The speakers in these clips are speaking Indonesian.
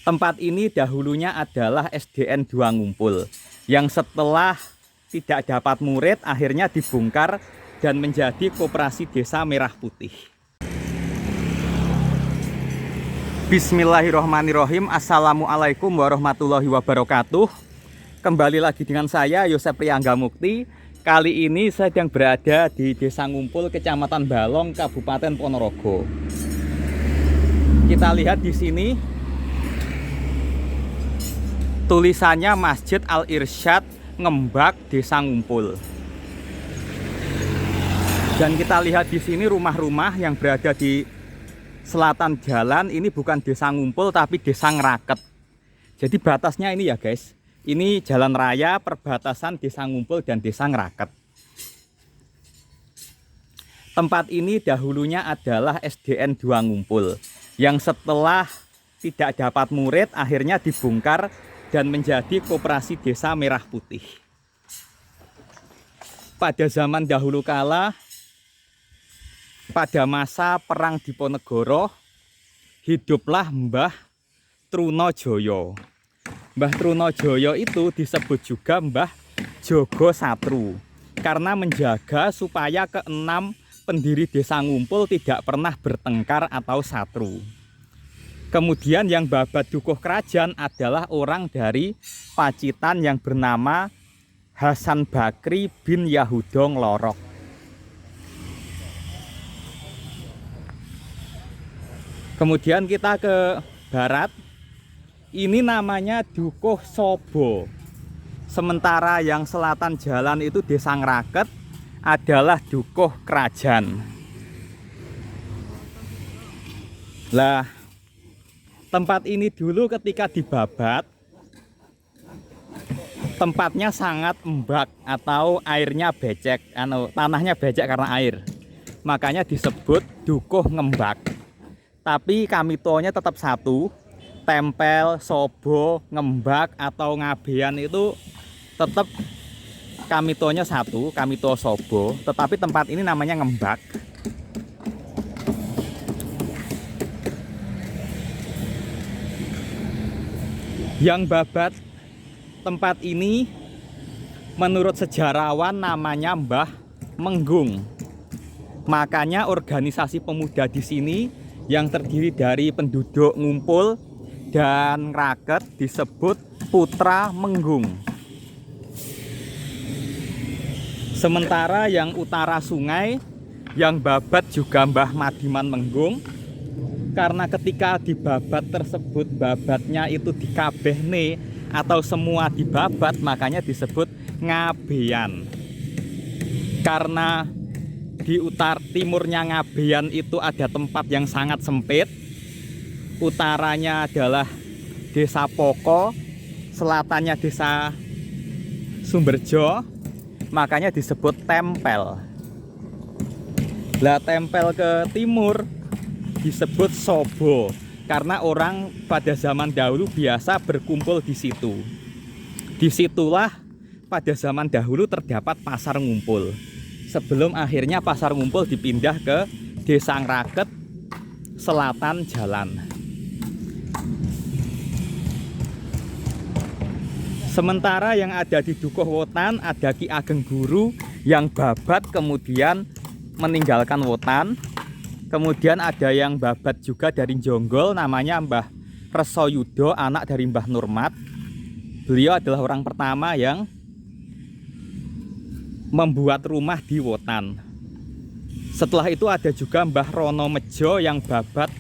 Tempat ini dahulunya adalah SDN 2 Ngumpul, yang setelah tidak dapat murid akhirnya dibongkar dan menjadi Koperasi Desa Merah Putih. Bismillahirrohmanirrohim. Assalamualaikum warahmatullahi wabarakatuh. Kembali lagi dengan saya Yosep Priangga Mukti. Kali ini saya sedang berada di Desa Ngumpul, Kecamatan Balong, Kabupaten Ponorogo. Kita lihat di sini tulisannya Masjid Al-Irsyad Ngembak Desa Ngumpul. Dan kita lihat di sini rumah-rumah yang berada di selatan jalan ini bukan Desa Ngumpul tapi Desa Ngeraket. Jadi batasnya ini ya guys. Ini jalan raya perbatasan Desa Ngumpul dan Desa Ngeraket. Tempat ini dahulunya adalah SDN 2 Ngumpul, yang setelah tidak dapat murid akhirnya dibongkar dan menjadi Koperasi Desa Merah Putih. Pada zaman dahulu kala, pada masa Perang Diponegoro, hiduplah Mbah Trunojoyo. Mbah Trunojoyo itu disebut juga Mbah Jogo Satru, karena menjaga supaya keenam pendiri Desa Ngumpul tidak pernah bertengkar atau satru. Kemudian yang babat dukuh kerajaan adalah orang dari Pacitan yang bernama Hasan Bakri bin Yahudong Lorok. Kemudian kita ke barat, ini namanya Dukuh Sobo. Sementara yang selatan jalan itu Desa Ngeraket adalah Dukuh Kerajaan. Lah, tempat ini dulu ketika dibabat, tempatnya sangat embak atau airnya becek, tanahnya becek karena air. Makanya disebut Dukuh Ngembak. Tapi kamitonya tetap satu, tempel, sobo, ngembak atau ngabean itu tetap kamitonya satu, kamito sobo. Tetapi tempat ini namanya ngembak. Yang babat tempat ini menurut sejarawan namanya Mbah Menggung. Makanya organisasi pemuda di sini yang terdiri dari penduduk Ngumpul dan Ngeraket disebut Putra Menggung. Sementara yang utara sungai yang babat juga Mbah Madiman Menggung. Karena ketika dibabat tersebut babatnya itu dikabehne atau semua dibabat, makanya disebut ngabean. Karena di timurnya ngabean itu ada tempat yang sangat sempit. Utaranya adalah Desa Poko, selatannya Desa Sumberjo, makanya disebut tempel. Lah tempel ke timur disebut sobo karena orang pada zaman dahulu biasa berkumpul di situ. Disitulah pada zaman dahulu terdapat pasar ngumpul. Sebelum akhirnya pasar ngumpul dipindah ke Desa Ngeraket selatan jalan. Sementara yang ada di Dukuh Wotan ada Ki Ageng Guru yang babat kemudian meninggalkan Wotan. Kemudian ada yang babat juga dari Jonggol namanya Mbah Resoyudo, anak dari Mbah Nurmat. Beliau adalah orang pertama yang membuat rumah di Wotan. Setelah itu ada juga Mbah Rono Mejo yang babat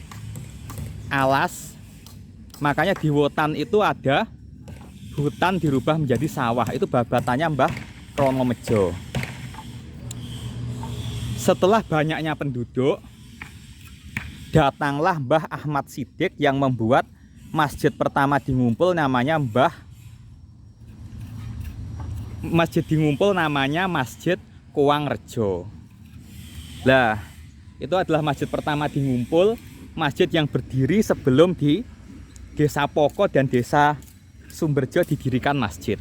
alas. Makanya di Wotan itu ada hutan dirubah menjadi sawah. Itu babatannya Mbah Rono Mejo. Setelah banyaknya penduduk, datanglah Mbah Ahmad Sidik yang membuat masjid pertama di Ngumpul namanya Masjid Kuang Rejo. Lah, itu adalah masjid pertama di Ngumpul, masjid yang berdiri sebelum di Desa Poko dan Desa Sumberjo didirikan masjid.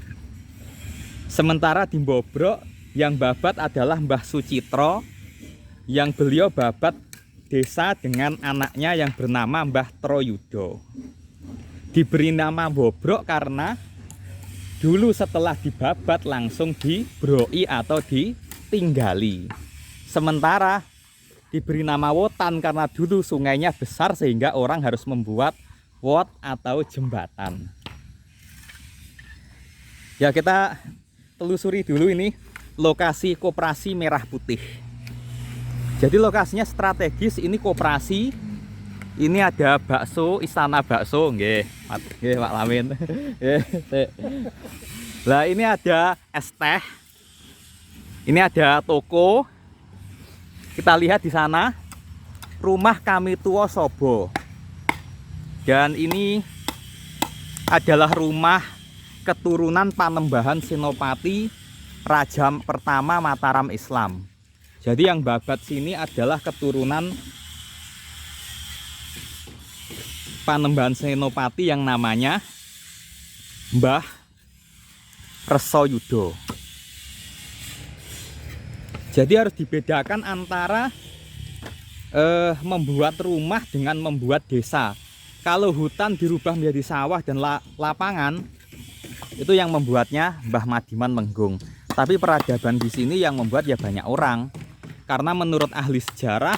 Sementara di Bobrok yang babat adalah Mbah Sucitro, yang beliau babat desa dengan anaknya yang bernama Mbah Troyudo. Diberi nama bobrok karena dulu setelah dibabat langsung dibroi atau ditinggali. Sementara diberi nama Wotan karena dulu sungainya besar sehingga orang harus membuat wot atau jembatan. Ya, kita telusuri dulu ini lokasi koperasi Merah Putih. Jadi lokasinya strategis, ini koperasi. Ini ada bakso, istana bakso, nggih. Nggih, Pak Lamin. Lah ini ada es teh. Ini ada toko. Kita lihat di sana rumah Kami Tuwo Sobo. Dan ini adalah rumah keturunan Panembahan Senopati Raja pertama Mataram Islam. Jadi yang babat sini adalah keturunan Panembahan Senopati yang namanya Mbah Resoyudo. Jadi harus dibedakan antara membuat rumah dengan membuat desa. Kalau hutan dirubah menjadi sawah dan lapangan, itu yang membuatnya Mbah Madiman Menggung. Tapi peradaban di sini yang membuat ya banyak orang. Karena menurut ahli sejarah,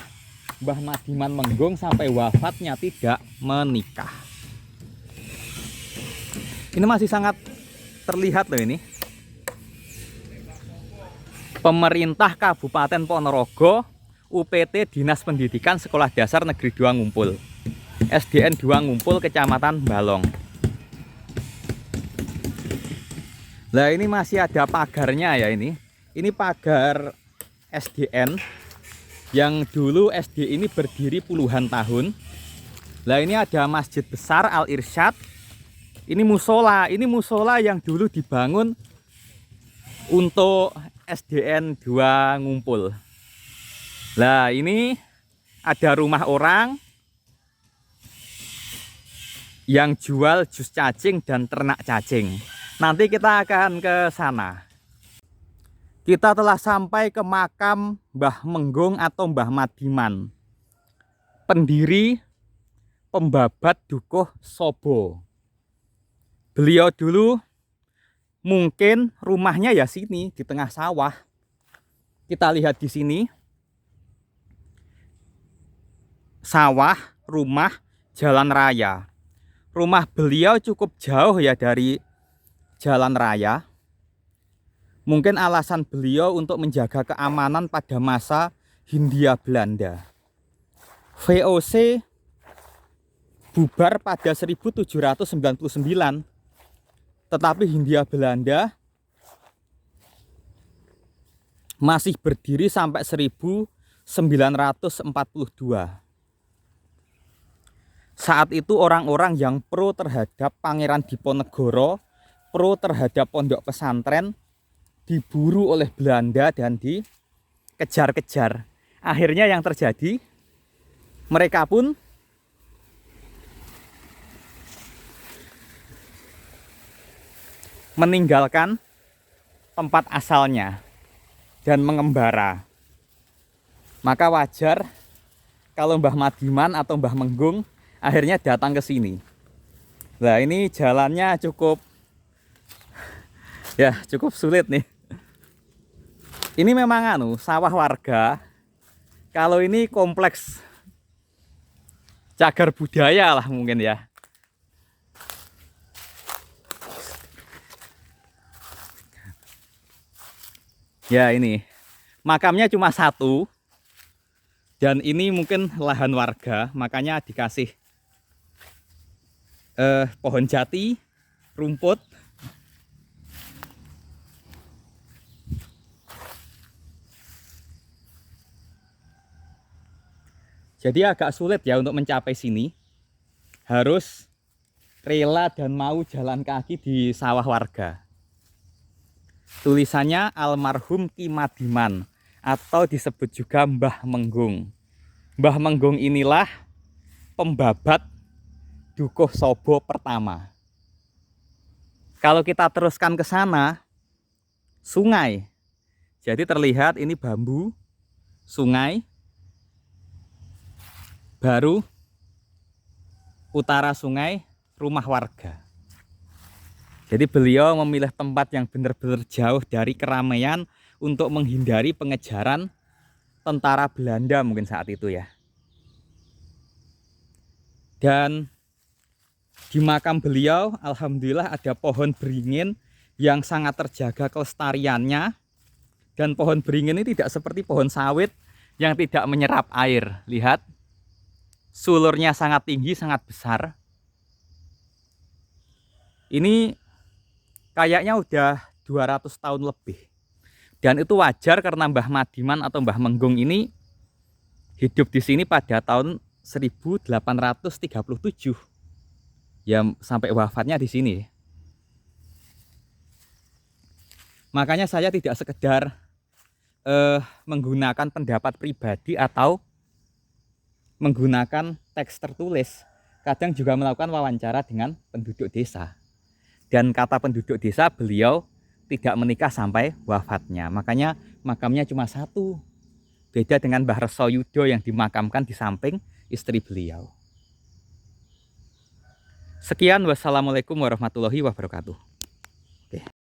Mbah Madiman Menggung sampai wafatnya tidak menikah. Ini masih sangat terlihat loh ini. Pemerintah Kabupaten Ponorogo, UPT Dinas Pendidikan Sekolah Dasar Negeri 2 Ngumpul, SDN 2 Ngumpul, Kecamatan Balong. Nah ini masih ada pagarnya ya ini. Ini pagar SDN yang dulu SD ini berdiri puluhan tahun. Nah ini ada masjid besar Al Irsyad. Ini musola yang dulu dibangun untuk SDN 2 Ngumpul. Nah ini ada rumah orang yang jual jus cacing dan ternak cacing. Nanti kita akan ke sana. Kita telah sampai ke makam Mbah Menggung atau Mbah Madiman, pendiri pembabat Dukuh Sobo. Beliau dulu mungkin rumahnya ya sini di tengah sawah. Kita lihat di sini. Sawah, rumah, jalan raya. Rumah beliau cukup jauh ya dari jalan raya. Mungkin alasan beliau untuk menjaga keamanan pada masa Hindia Belanda. VOC bubar pada 1799. Tetapi Hindia Belanda masih berdiri sampai 1942. Saat itu orang-orang yang pro terhadap Pangeran Diponegoro, pro terhadap pondok pesantren, diburu oleh Belanda dan dikejar-kejar. Akhirnya yang terjadi, mereka pun meninggalkan tempat asalnya dan mengembara. Maka wajar kalau Mbah Madiman atau Mbah Menggung akhirnya datang ke sini. Nah ini jalannya cukup sulit nih. Ini memang sawah warga. Kalau ini kompleks cagar budaya lah mungkin ya. Ya ini makamnya cuma satu. Dan ini mungkin lahan warga, makanya dikasih pohon jati, rumput. Jadi agak sulit ya untuk mencapai sini. Harus rela dan mau jalan kaki di sawah warga. Tulisannya almarhum Ki Madiman atau disebut juga Mbah Menggung. Mbah Menggung inilah pembabat Dukuh Sobo pertama. Kalau kita teruskan ke sana, sungai. Jadi terlihat ini bambu, sungai. Baru utara sungai rumah warga. Jadi beliau memilih tempat yang benar-benar jauh dari keramaian untuk menghindari pengejaran tentara Belanda mungkin saat itu ya. Dan di makam beliau alhamdulillah ada pohon beringin yang sangat terjaga kelestariannya. Dan pohon beringin ini tidak seperti pohon sawit yang tidak menyerap air. Lihat, sulurnya sangat tinggi, sangat besar. Ini kayaknya udah 200 tahun lebih. Dan itu wajar karena Mbah Madiman atau Mbah Menggung ini hidup di sini pada tahun 1837. Ya sampai wafatnya di sini. Makanya saya tidak sekedar menggunakan pendapat pribadi atau menggunakan teks tertulis. Kadang juga melakukan wawancara dengan penduduk desa. Dan kata penduduk desa, beliau tidak menikah sampai wafatnya. Makanya makamnya cuma satu. Beda dengan Mbah Reso Yudo yang dimakamkan di samping istri beliau. Sekian, wassalamualaikum warahmatullahi wabarakatuh.